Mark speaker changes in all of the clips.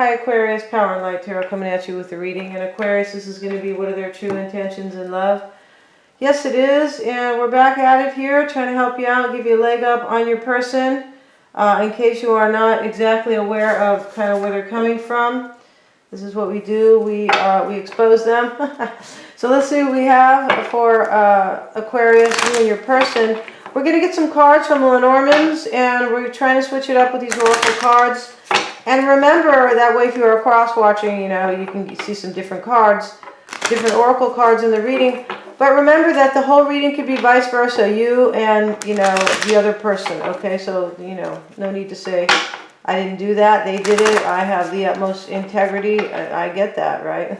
Speaker 1: Hi Aquarius, Power and Light Tarot coming at you with the reading. And Aquarius, this is going to be what are their true intentions in love? Yes, it is. And we're back at it here, trying to help you out, give you a leg up on your person. In case you are not exactly aware of kind of where they're coming from. This is what we do. We expose them. So let's see what we have for Aquarius, you and your person. We're going to get some cards from the Lenormands, and we're trying to switch it up with these oracle cards. And remember, that way if you're cross watching, you know, you can see some different cards, different oracle cards in the reading. But remember that the whole reading could be vice versa, you and, you know, the other person, okay? So, you know, no need to say, I didn't do that, they did it, I have the utmost integrity. I get that, right?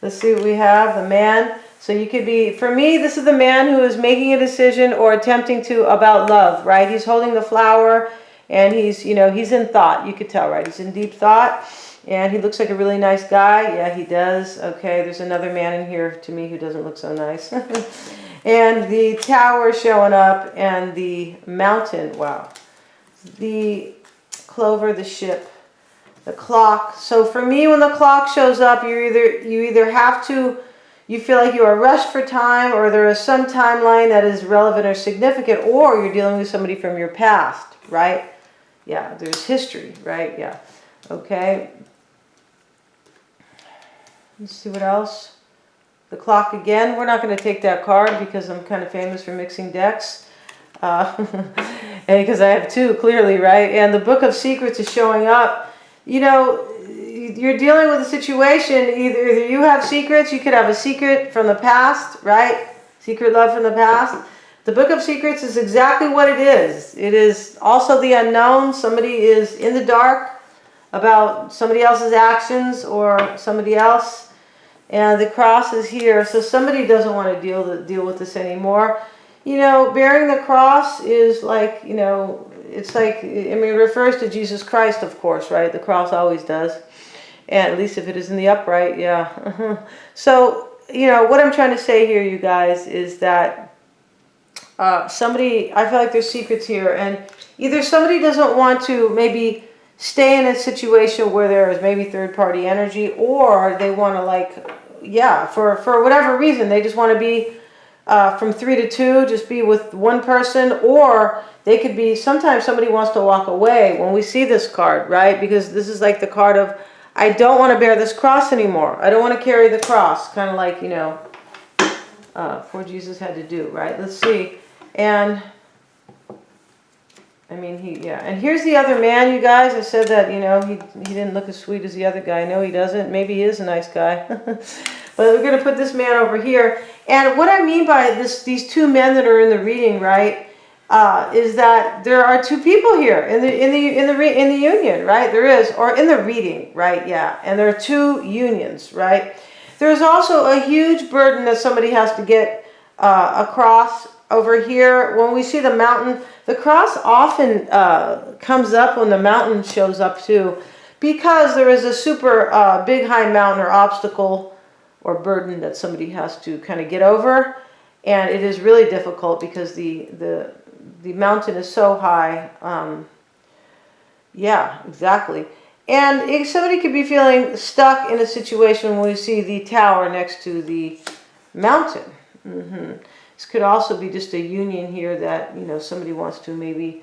Speaker 1: Let's see what we have, the man. So you could be, for me, this is the man who is making a decision or attempting to about love, right? He's holding the flower. And he's, you know, he's in thought. You could tell, right? He's in deep thought. And he looks like a really nice guy. Yeah, he does. Okay, there's another man in here to me who doesn't look so nice. And the tower showing up and the mountain. Wow. The clover, the ship, the clock. So for me, when the clock shows up, you either have to, you feel like you are rushed for time, or there is some timeline that is relevant or significant, or you're dealing with somebody from your past, right? Yeah, there's history, right? Yeah. Okay. Let's see what else. The clock again. We're not going to take that card because I'm kind of famous for mixing decks. And because I have two, clearly, right? And the Book of Secrets is showing up. You know, you're dealing with a situation. Either you have secrets. You could have a secret from the past, right? Secret love from the past. The Book of Secrets is exactly what it is. It is also the unknown. Somebody is in the dark about somebody else's actions or somebody else. And the cross is here. So somebody doesn't want to deal with this anymore. You know, bearing the cross is like, you know, it's like, I mean, it refers to Jesus Christ, of course, right? The cross always does. And at least if it is in the upright, yeah. So, you know, what I'm trying to say here, you guys, is that somebody, I feel like there's secrets here, and either somebody doesn't want to maybe stay in a situation where there is maybe third-party energy, or they want to, like, yeah, for whatever reason, they just want to be from 3 to 2, just be with one person, or they could be, sometimes somebody wants to walk away when we see this card, right? Because this is like the card of, I don't want to bear this cross anymore. I don't want to carry the cross, kind of like, you know, poor Jesus had to do, right? Let's see. And, I mean, yeah. And here's the other man, you guys. I said that, you know, he didn't look as sweet as the other guy. No, he doesn't. Maybe he is a nice guy. But we're going to put this man over here. And what I mean by these two men that are in the reading, right, is that there are two people here in the union, right? There is, or in the reading, right? Yeah. And there are two unions, right? There's also a huge burden that somebody has to get across over here. When we see the mountain, the cross often comes up when the mountain shows up too, because there is a super big high mountain or obstacle or burden that somebody has to kind of get over, and it is really difficult because the mountain is so high. Yeah, exactly. And somebody could be feeling stuck in a situation when we see the tower next to the mountain. This could also be just a union here that, you know, somebody wants to maybe,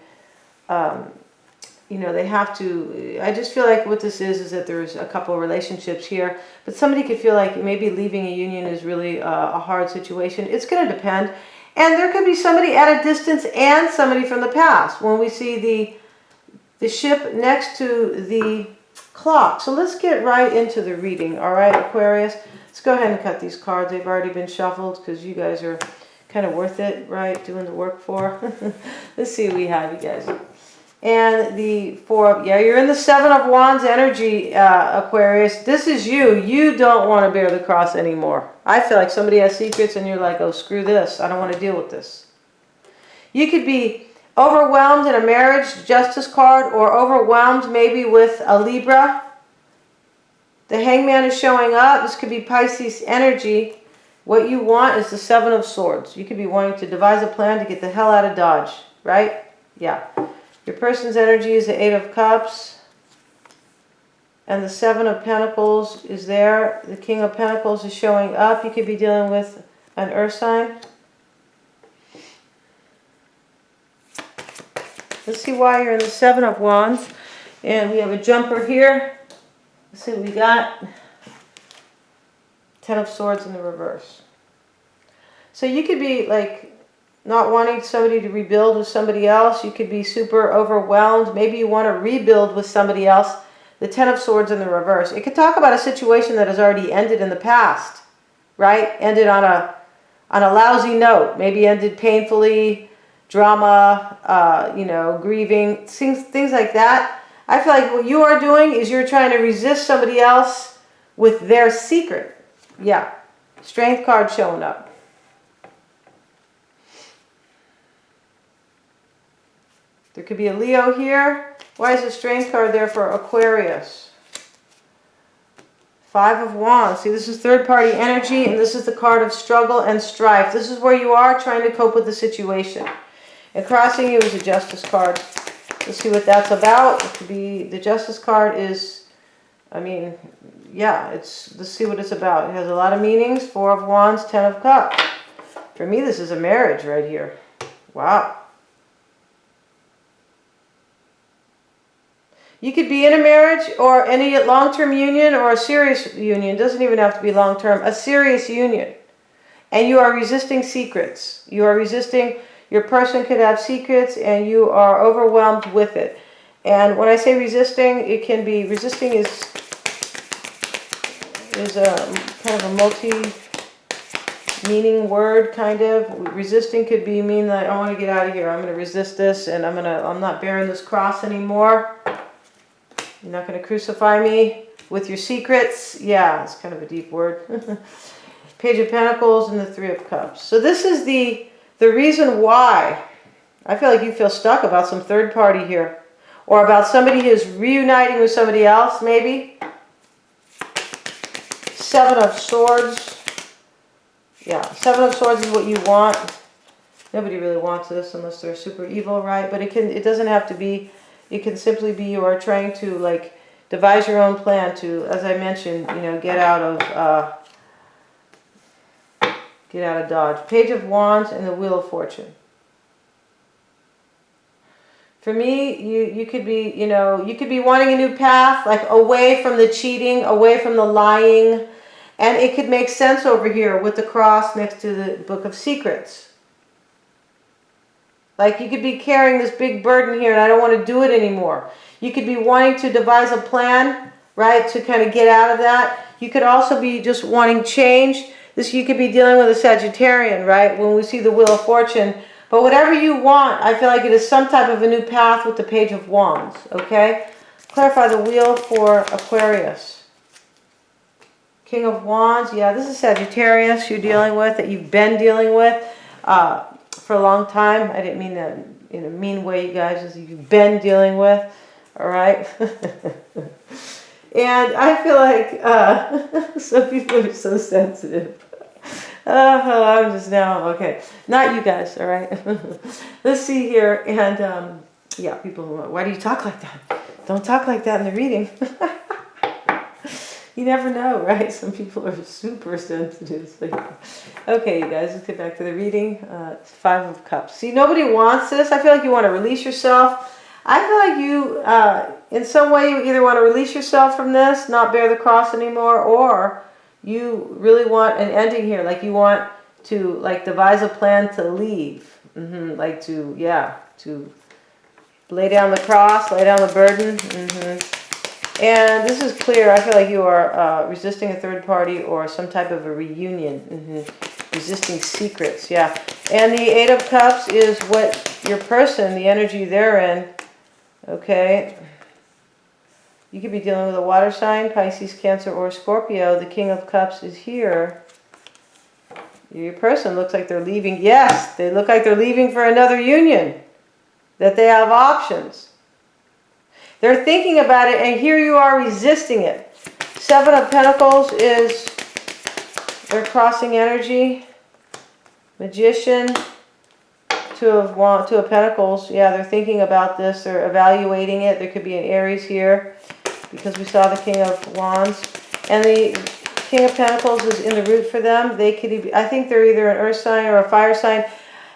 Speaker 1: you know, they have to, I just feel like what this is that there's a couple of relationships here, but somebody could feel like maybe leaving a union is really a hard situation. It's going to depend. And there could be somebody at a distance and somebody from the past when we see the ship next to the clock. So let's get right into the reading, all right, Aquarius? Let's go ahead and cut these cards. They've already been shuffled because you guys are kind of worth it, right? Doing the work for. Let's see what we have, you guys. And the 4 of, yeah, you're in the 7 of Wands energy, Aquarius. This is you. You don't want to bear the cross anymore. I feel like somebody has secrets and you're like, oh, screw this. I don't want to deal with this. You could be overwhelmed in a marriage, justice card, or overwhelmed maybe with a Libra. The Hangman is showing up. This could be Pisces energy. What you want is the 7 of Swords. You could be wanting to devise a plan to get the hell out of Dodge, right? Yeah. Your person's energy is the 8 of Cups. and the Seven of Pentacles is there. The King of Pentacles is showing up. You could be dealing with an earth sign. Let's see why you're in the Seven of Wands. And we have a jumper here. Let's see what we got. Ten of Swords in the reverse. So you could be like not wanting somebody to rebuild with somebody else. You could be super overwhelmed. Maybe you want to rebuild with somebody else. The Ten of Swords in the reverse. It could talk about a situation that has already ended in the past, right? Ended on a lousy note. Maybe ended painfully, drama, you know, grieving, things like that. I feel like what you are doing is you're trying to resist somebody else with their secret. Yeah. Strength card showing up. There could be a Leo here. Why is the Strength card there for Aquarius? Five of Wands. See, this is third-party energy, and this is the card of struggle and strife. This is where you are trying to cope with the situation. And crossing you is a Justice card. Let's see what that's about. It could be, the Justice card is, I mean, yeah, let's see what it's about. It has a lot of meanings. Four of Wands, Ten of Cups. For me, this is a marriage right here. Wow. You could be in a marriage or any long-term union or a serious union. It doesn't even have to be long-term. A serious union. And you are resisting secrets. You are resisting, your person could have secrets and you are overwhelmed with it. And when I say resisting, it can be, resisting is a kind of a multi-meaning word, kind of. Resisting could be mean that I want to get out of here. I'm going to resist this and I'm not bearing this cross anymore. You're not going to crucify me with your secrets. Yeah, it's kind of a deep word. Page of Pentacles and the Three of Cups. So this is the reason why I feel like you feel stuck about some third party here. Or about somebody who's reuniting with somebody else, maybe. Seven of Swords. Yeah, Seven of Swords is what you want. Nobody really wants this unless they're super evil, right? But it doesn't have to be. It can simply be you are trying to like devise your own plan to, as I mentioned, you know, get out of Dodge. Page of Wands and the Wheel of Fortune. For me, you could be, you know, you could be wanting a new path, like away from the cheating, away from the lying, and it could make sense over here with the cross next to the Book of Secrets. Like you could be carrying this big burden here and I don't want to do it anymore. You could be wanting to devise a plan, right, to kind of get out of that. You could also be just wanting change. You could be dealing with a Sagittarian, right, when we see the Wheel of Fortune. But whatever you want, I feel like it is some type of a new path with the Page of Wands, okay? Clarify the wheel for Aquarius. King of Wands, yeah, this is Sagittarius you're dealing with, that you've been dealing with. For a long time. I didn't mean that in a mean way, you guys, as you've been dealing with. All right. And I feel like some people are so sensitive. I'm just now, okay. Not you guys, all right. Let's see here. And yeah, people, why do you talk like that? Don't talk like that in the reading. You never know, right? Some people are super sensitive. So, okay, you guys, let's get back to the reading. It's Five of Cups. See, nobody wants this. I feel like you want to release yourself. I feel like you, in some way, you either want to release yourself from this, not bear the cross anymore, or you really want an ending here. Like you want to, like, devise a plan to leave. Like to, yeah, to lay down the cross, lay down the burden. And this is clear. I feel like you are resisting a third party or some type of a reunion. Resisting secrets, yeah. And the Eight of Cups is what your person, the energy they're in, okay. You could be dealing with a water sign, Pisces, Cancer, or Scorpio. The King of Cups is here. Your person looks like they're leaving. Yes, they look like they're leaving for another union. That they have options. They're thinking about it, and here you are resisting it. Seven of Pentacles is their crossing energy. Magician. Two of Pentacles. Yeah, they're thinking about this. They're evaluating it. There could be an Aries here. because we saw the King of Wands. And the King of Pentacles is in the root for them. They could, I think they're either an earth sign or a fire sign.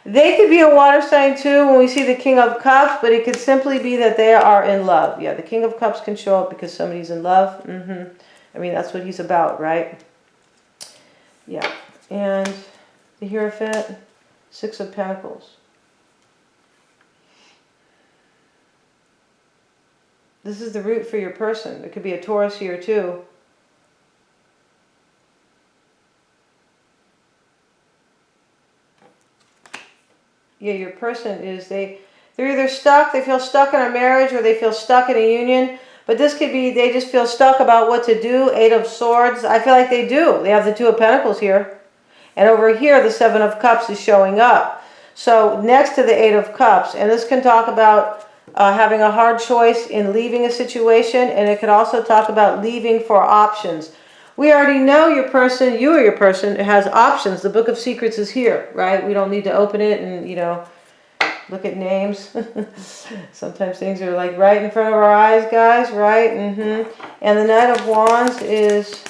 Speaker 1: They could be a water sign too when we see the King of Cups, but it could simply be that they are in love. Yeah, the King of Cups can show up because somebody's in love. I mean, that's what he's about, right? Yeah. And the Hierophant, Six of Pentacles. This is the root for your person. It could be a Taurus here too. Yeah, your person is, they're either stuck, they feel stuck in a marriage, or they feel stuck in a union. But this could be, they just feel stuck about what to do. Eight of Swords. I feel like they do. They have the Two of Pentacles here. And over here, the Seven of Cups is showing up. So next to the Eight of Cups. And this can talk about having a hard choice in leaving a situation. And it could also talk about leaving for options. We already know your person, you or your person, has options. The Book of Secrets is here, right? We don't need to open it and, you know, look at names. Sometimes things are like right in front of our eyes, guys, right? And the Knight of Wands is,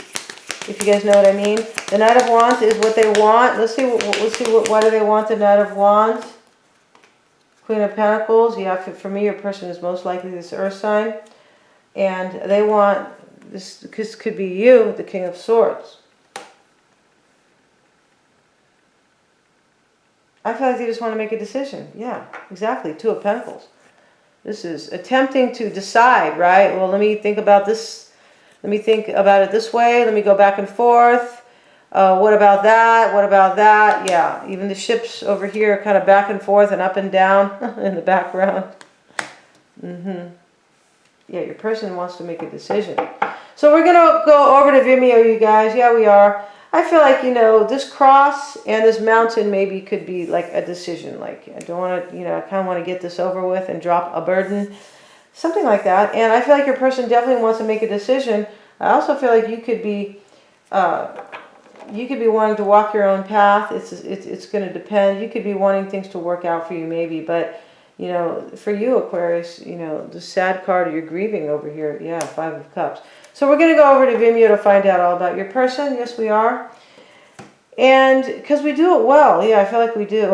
Speaker 1: if you guys know what I mean, the Knight of Wands is what they want. Let's see why do they want the Knight of Wands? Queen of Pentacles. Yeah, for me, your person is most likely this earth sign. And they want, this could be you, the King of Swords. I feel like they just want to make a decision. Yeah, exactly. Two of Pentacles. This is attempting to decide, right? Well, let me think about this. Let me think about it this way. Let me go back and forth. What about that? What about that? Yeah, even the ships over here are kind of back and forth and up and down in the background. Yeah, your person wants to make a decision. So we're going to go over to Vimeo, you guys. Yeah, we are. I feel like, you know, this cross and this mountain maybe could be like a decision. Like, I don't want to, you know, I kind of want to get this over with and drop a burden. Something like that. And I feel like your person definitely wants to make a decision. I also feel like you could be wanting to walk your own path. It's going to depend. You could be wanting things to work out for you maybe. But, you know, for you, Aquarius, you know, the sad card, you're grieving over here. Yeah, Five of Cups. So we're going to go over to Vimeo to find out all about your person. Yes, we are. And because we do it well. Yeah, I feel like we do.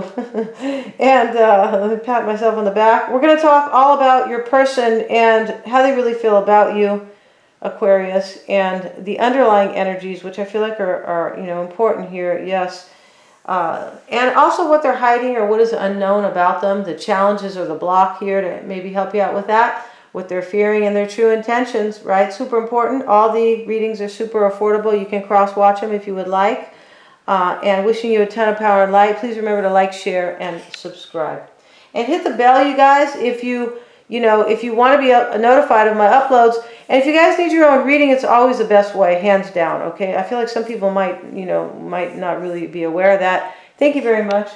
Speaker 1: And let me pat myself on the back. We're going to talk all about your person and how they really feel about you, Aquarius, and the underlying energies, which I feel like are you know, important here. Yes. And also what they're hiding or what is unknown about them, the challenges or the block here to maybe help you out with that. What they're fearing and their true intentions, right? Super important. All the readings are super affordable. You can cross-watch them if you would like. And wishing you a ton of power and light. Please remember to like, share, and subscribe. And hit the bell, you guys, if you want to be notified of my uploads. And if you guys need your own reading, it's always the best way, hands down, okay? I feel like some people might not really be aware of that. Thank you very much.